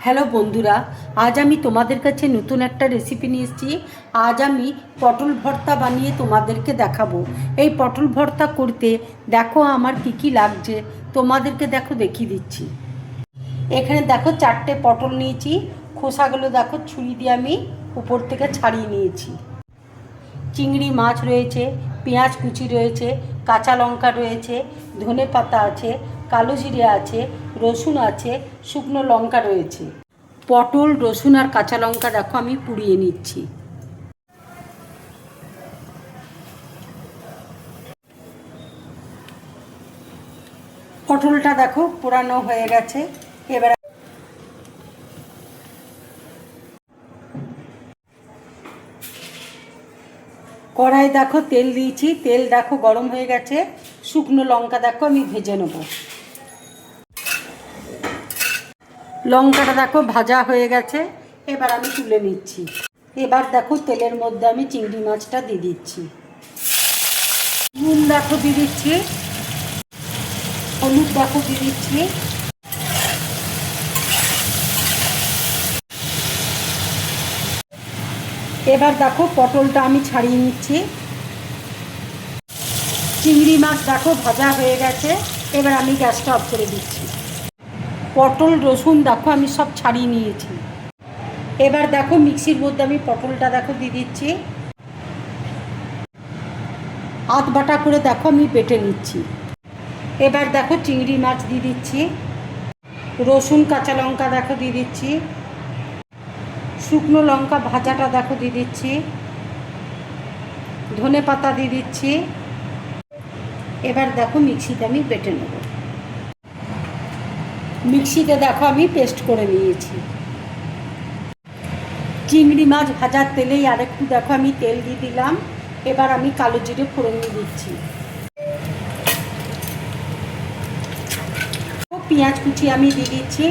Hello বন্ধুরা, আজ আমি তোমাদের কাছে নতুন একটা রেসিপি নিয়ে এসেছি। আজ আমি পটল ভর্তা বানিয়ে তোমাদেরকে দেখাবো। এই পটল ভর্তা করতে দেখো আমার কি কি লাগছে, তোমাদেরকে দেখো দেখিয়ে দিচ্ছি। এখানে দেখো 4টে পটল নিয়েছি, খোসাগুলো দেখো ছুরি দিয়ে আমি উপর থেকে ছাড়িয়ে নিয়েছি। চিংড়ি মাছ রয়েছে, পেঁয়াজ কুচি রয়েছে, কাঁচা লঙ্কা রয়েছে, ধনে পাতা আছে, কালো জিরে আছে, রসুন আছে, শুকনো লঙ্কা রয়েছে। পটল, রসুন আর কাঁচা লঙ্কা দেখো আমি পুড়িয়ে নিচ্ছি। পটলটা দেখো পোড়ানো হয়ে গেছে। এবার কড়াই দেখো তেল দিয়েছি, তেল দেখো গরম হয়ে গেছে। শুকনো লঙ্কা দেখো আমি ভেজে নেব। লঙ্কাটা দেখো ভাজা হয়ে গেছে, এবার আমি তুলে নিচ্ছি। এবার দেখো তেলের মধ্যে আমি চিংড়ি মাছটা দিয়ে দিচ্ছি। নুন দেখো দিয়ে দিচ্ছি, হলুদ দেখো দিয়ে দিচ্ছি। এবার দেখো পটলটা আমি ছাড়িয়ে নিচ্ছি। চিংড়ি মাছ দেখো ভাজা হয়ে গেছে, এবার আমি গ্যাসটা অফ করে দিচ্ছি। পটল, রসুন দেখো আমি সব ছাড়িয়ে নিয়েছি। এবার দেখো মিক্সির মধ্যে আমি পটলটা দেখো দিয়ে দিচ্ছি। আধ বাটা করে দেখো আমি বেটে নিচ্ছি। এবার দেখো চিংড়ি মাছ দিয়ে দিচ্ছি, রসুন কাঁচা লঙ্কা দেখো দিয়ে দিচ্ছি, শুকনো লঙ্কা ভাজাটা দেখো দিয়ে দিচ্ছি, ধনে পাতা দিয়ে দিচ্ছি। এবার দেখো মিক্সিতে আমি বেটে নেব। মিক্সিতে দেখো আমি পেস্ট করে নিয়েছি। চিংড়ি মাছ ভাজার তেলেই আরেকটু দেখো আমি তেল দিয়ে দিলাম। এবার আমি কালো জিরে ফোড়ন দিচ্ছি। পেঁয়াজ কুচি আমি দিয়ে দিচ্ছি।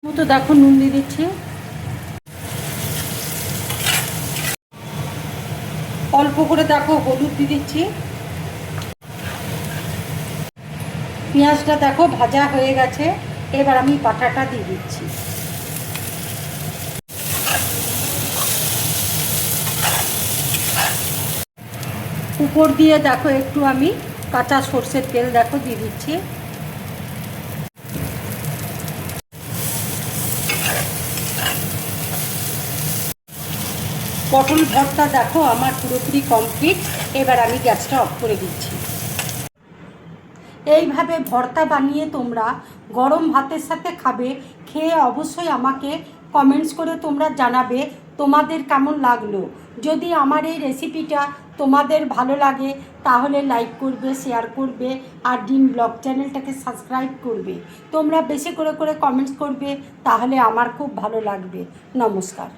মতো দেখো নুন দিয়ে দিচ্ছি। অল্প করে দেখো হলুদ দিয়ে দিচ্ছি। পেঁয়াজটা দেখো ভাজা হয়ে গেছে, এবার আমি বাটাটা দিয়ে দিচ্ছি। উপর দিয়ে দেখো একটু আমি কাঁচা সর্ষের তেল দেখো দিয়ে দিচ্ছি। পটল ভর্তা দেখো আমার পুরোপুরি কমপ্লিট। এবার আমি গ্যাসটা অফ করে দিচ্ছি। এইভাবে ভর্তা বানিয়ে তোমরা গরম ভাতের সাথে খাবে। খেয়ে অবশ্যই আমাকে কমেন্টস করে তোমরা জানাবে তোমাদের কেমন লাগলো। যদি আমার এই রেসিপিটা তোমাদের ভালো লাগে তাহলে লাইক করবে, শেয়ার করবে আর ডিম ব্লগ চ্যানেলটাকে সাবস্ক্রাইব করবে। তোমরা বেশি করে কমেন্টস করবে, তাহলে আমার খুব ভালো লাগবে। নমস্কার।